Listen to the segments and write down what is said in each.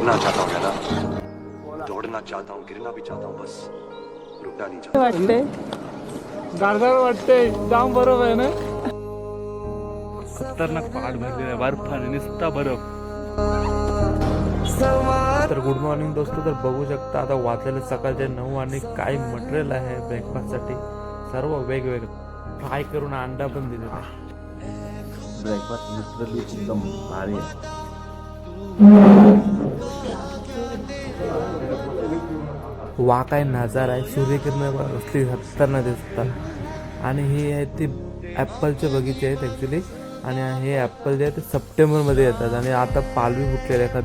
गिरना चाहता हूँ ना, दौड़ना चाहता हूँ, गिरना भी चाहता हूँ, बस रुकना नहीं चाहता। वाटते गारगार वाटते जाम बरोबर आहे ना. खतरनाक पहाड भरलेला आहे बर्फाने नुसता बर्फ. तर गुड मॉर्निंग दोस्तों. तर बघू शकता आता वाजलेले सकाळचे 9 आणि काय मटेरियल आहे ब्रेकफास्टसाठी सर्व वेगवेगळं फ्राय करून अंडा पण दिलेला आहे. ब्रेकफास्ट लिटरली एकदम भारी आहे. वा काय नजारा आहे. सूर्यकिरण असली खतरनाक दिसतात. आणि हे आहे ते ॲपलचे बगीचे आहेत ॲक्च्युली. आणि हे ॲपल जे आहे ते सप्टेंबरमध्ये येतात आणि आता पालवी फुटलेले आहेत.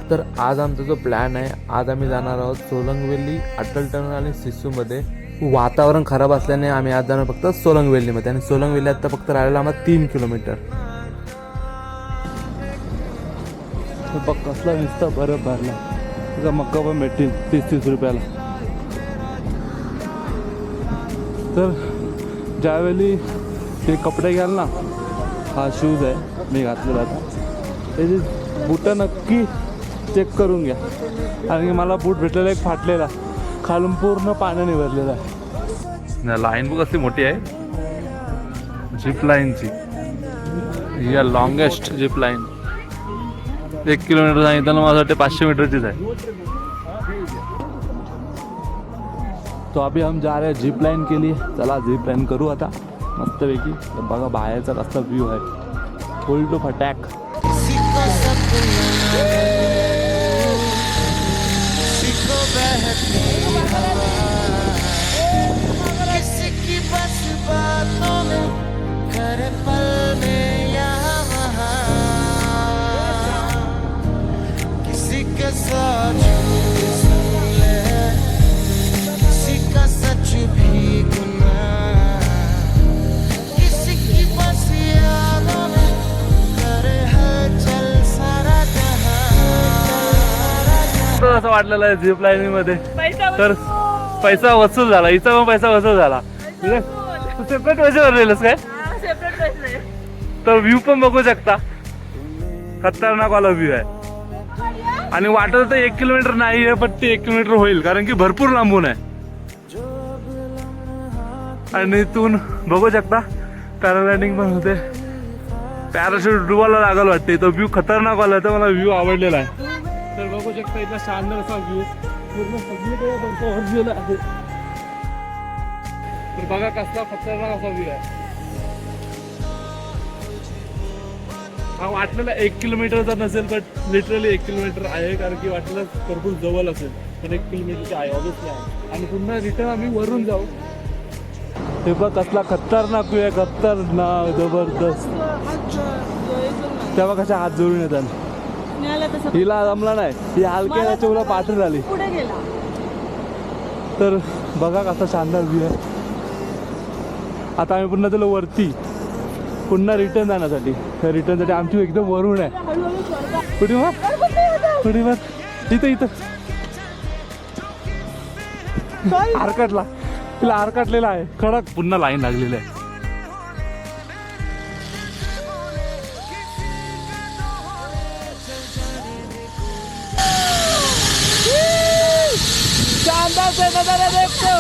तर आज आमचा जो प्लॅन आहे, आज आम्ही जाणार आहोत सोलंगवेली, अटल टनल आणि सिसूमध्ये. वातावरण खराब असल्याने आम्ही आज जाणार फक्त सोलंगवेलीमध्ये. आणि सोलंगवेली आता फक्त राहिलेला आम्हाला 3 किलोमीटर. बघ कसला नुसता बरफ भरला. त्याचा मक्का पण भेटतील 30-30 रुपयाला. तर ज्यावेळी ते कपडे घ्याल ना, हा शूज आहे मी घातलेला आता, त्याची बुटं नक्की चेक करून घ्या. कारण की मला बूट भेटलेला एक फाटलेला, खालून पूर्ण पाण्याने भरलेला आहे. लाईन बघ कसली मोठी आहे, झिप लाईनची. या लॉंगेस्ट झिप लाईन 1 किलोमीटर सांगितलं, मला वाटते 500 मीटरचीच आहे. तो अभी हम जा रहे हैं जिप लाइन के लिए. चला जिप लाइन करू आता मस्तपैकी. बघा बाहेरचा कसला व्ह्यू आहे, फुल टू फटॅक. असं वाटलेलं आहे झिप लाईन मध्ये. तर पैसा वसूल झाला, हिचा पण पैसा वसूल झाला. तू सेपरेट पैसे भरलेलंस काय? तर व्ह्यू पण बघू शकता, खतरनाक वाला व्ह्यू आहे. आणि वाटत तर 1 किलोमीटर नाही आहे, पण ते 1 किलोमीटर होईल कारण की भरपूर लांबून आहे. आणि इथून बघू शकता पॅराग्लायडिंग पण होते. पॅराशूट डुबायला लागल वाटते. तो व्ह्यू खतरनाक वाला, तर मला व्ह्यू आवडलेला आहे. तर बघू शकता इथला शानदार असा व्ह्यू, पूर्ण सगळीकडे बर्फ आहे. तर बघा कसला खतरनाक असा व्ह्यू आहे. हा वाटलेला 1 किलोमीटरचा नसेल, पण लिटरली 1 किलोमीटर आहे. कारण की वाटलेलं भरपूर जवळ असेल, पण 1 किलोमीटरची आहे ऑब्विसली आहे. आणि पुन्हा रिटर्न आम्ही वरून जाऊ. हे बघ कसला खतरनाक व्ह्यू आहे, खतरनाक जबरदस्त. तेव्हा कशा हात जोडून येतात. हिला जमला नाही, ही हलक्या याच्यावर पाठवून झाली. तर बघा कसा शानदार व्ह्यू आहे. आता आम्ही पुन्हा चलो वरती, पुन्हा रिटर्न जाण्यासाठी. रिटर्नसाठी आमची एकदम वरून आहे. कुठे वर इथं इथं आरकाटला, तिला आरकाटलेला आहे कडक. पुन्हा लाईन लागलेली आहे. शानदार से नजारा देखते हो.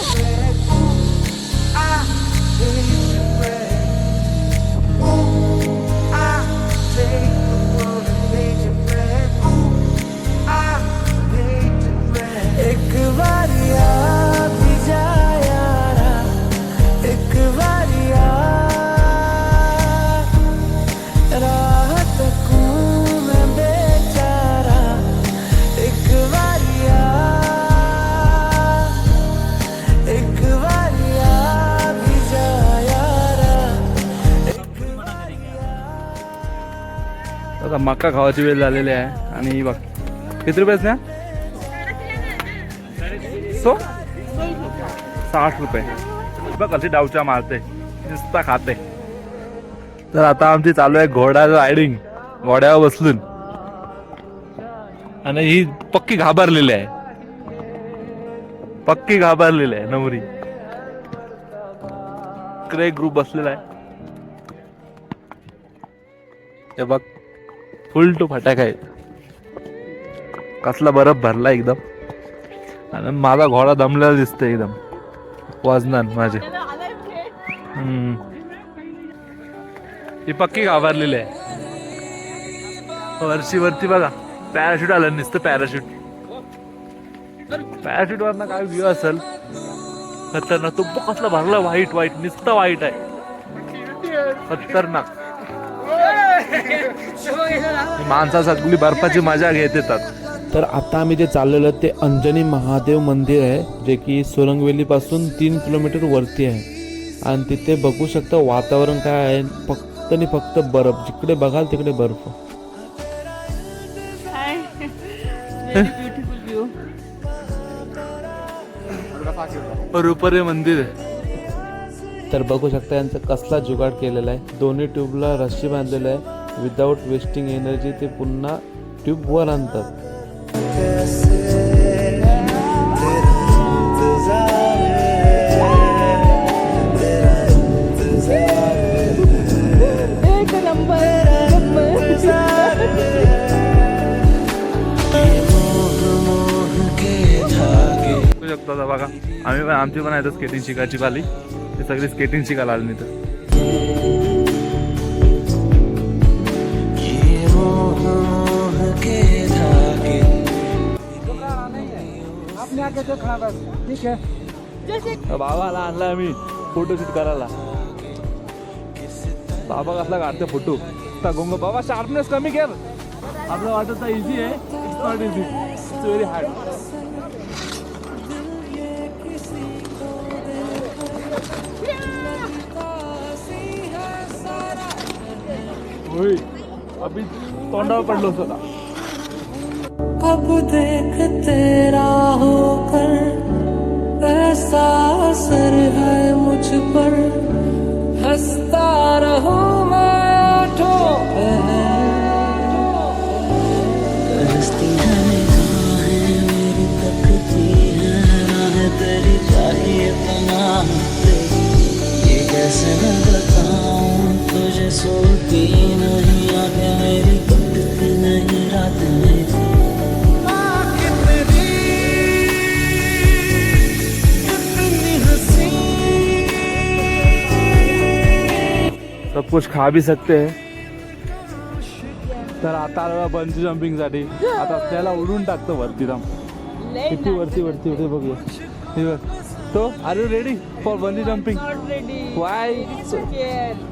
आता मक्का खावायची वेळ झालेली आहे. आणि बघ किती रुपये ना, 60 रुपये. बघ कशी डावच्या मारते, नुसता खाते. तर आता आमची चालू आहे घोडा रायडिंग, घोड्यावर बसलून. आणि ही पक्की घाबरलेली आहे, पक्की घाबरलेली आहे नवरी. इकडे एक ग्रुप बसलेला आहे. हे बघ फुल टू फटाक आहे. कसला बर्फ भरला एकदम. आणि माझा घोडा दमलेला दिसतोय एकदम वजनान माझे. ही पक्की घाबरलेली आहे. वरती बघा पॅराशूट आलं नुसतं पॅराशूट वरनं काय व्ह्यू असेल खतरनाक. तो कसला भरला व्हाईट नुसतं व्हाईट आहे खतरनाक. माणसा सगळी बर्फाची मजा घेत येतात. तर आता आम्ही जे चाललेलो ते अंजनी महादेव मंदिर आहे जे की सोलंगवेली पासून 3 किलोमीटर वरती आहे. आणि तिथे बघू शकता वातावरण काय आहे, फक्त आणि फक्त बर्फ. जिकडे बघाल तिकडे बर्फ. और ऊपर हे मंदिर आहे. तर बघू शकता यांचं कसला जुगाड केलेला आहे. दोन्ही ट्यूबला रस्सी बांधलेलं आहे. विदाऊट वेस्टिंग एनर्जी ते पुन्हा ट्यूब वर आणतात. शकतो बघा आम्ही आमची पण आहे स्केटिंग शिकायची पाली. ते सगळी स्केटिंग शिकायला आली. तर बाबाला आणला आम्ही फोटोशूट करायला. बाबा कसला काढते फोटो. गोंग बाबा शार्पनेस कमी कर. आपलं वाटत इझी आहे. It's not easy, it's very hard. अभी तोंडावर पडलो होता. अब देख तेरा होकर ऐसा असर है मुझ पर, हंसता रहूं मैं आठों हंसती है निगाहें मेरी, तकती है राह तेरी, चाहिए पनाह तेरी, ये कैसे मैं बताऊं तुझे. सोती नहीं आंखें मेरी, कटती नहीं रात मेरी. सब कुछ खा भी सकते हैं. तर आता आलो बंजी जम्पिंग साठी. आता त्याला उडून टाकतो वरती. राम किती वरती बघूया. So are you ready for bungee jumping? Not ready. Why?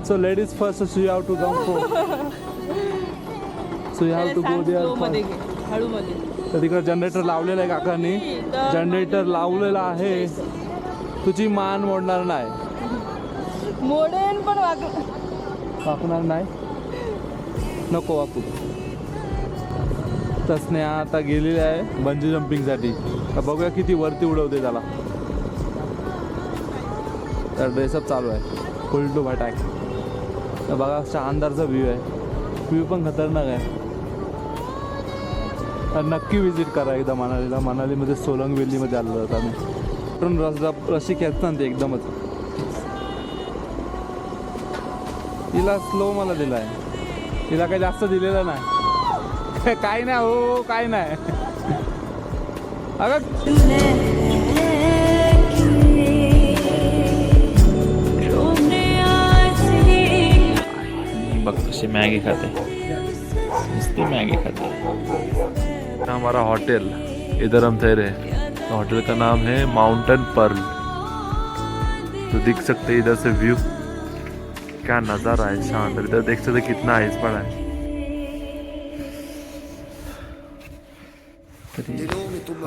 So ladies first, so you have to jump for. So you have to go there first. हळूमध्ये. तर तिकडे जनरेटर लावलेला आहे काकांनी. जनरेटर लावलेला आहे. तुझी मान मोडणार नाही. मोडेन पण वाकणार नाही. नको वाकू. तसने आता गेलेली आहे बंजी जम्पिंग साठी. तर बघूया किती वरती उडवते त्याला. तर ड्रेसअप चालू आहे फुल टू अटॅक. तर बघा शानदारचा व्ह्यू आहे. व्ह्यू पण खतरनाक आहे. तर नक्की विजिट करा एकदा मनालीला. मनालीमध्ये सोलंगवेलीमध्ये आलेलो होतो आम्ही. पण रशी खेचताना ते एकदमच. तिला स्लो मला दिला आहे. तिला काही जास्त दिलेलं नाही. काय नाही हो, काय नाही. अगं बघ कशी मॅगी खाते. नुसती मॅगी खाते. हमारा होटल इधर हम ठहरे. होटल का नाम है माउंटेन पर्ल. तो दिख सकते इधर से व्यू. क्या नज़ारा है शानदार. इधर देख सकते कितना आइस पड़ा है.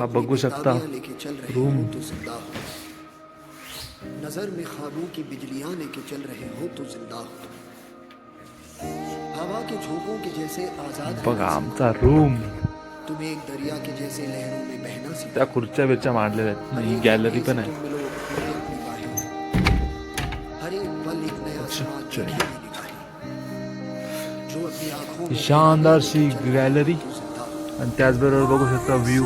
आप बघू शकता रूम. नजर में ख्वाबों की बिजलियां लेके चल रहे हो तो जिंदा हो. हवा के झोंकों के जैसे आजाद बघा आमचा रूम. तुम्हें एक दरिया के जैसे लहरों में बहना सिखा. त्या खुर्च्या बिर्च्या मांडलेल्या आहेत. ही गॅलरी पण आहे. हर एक पल एक नया समाज देखने की निगाहें. जो अपनी आंखों में शानदारशी गॅलरी. आणि त्याचबरोबर बघू शकता व्ह्यू.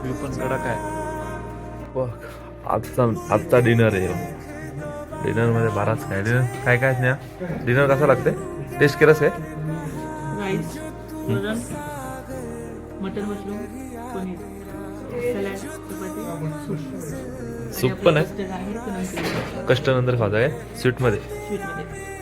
व्ह्यू पण कडक आहे. बघ आजचा डिनर आहे. डिनर मध्ये बराच काय. डिनर काय काय स्नेहा. डिनर कसा लागते. टेस्ट केलास काय? राईस वरण मटर मशरूम पनीर सलाड चपाती सूप पण आहे कस्टर्ड आहे कष्ट नंतर खाता काय स्वीटमध्ये स्वीटमध्ये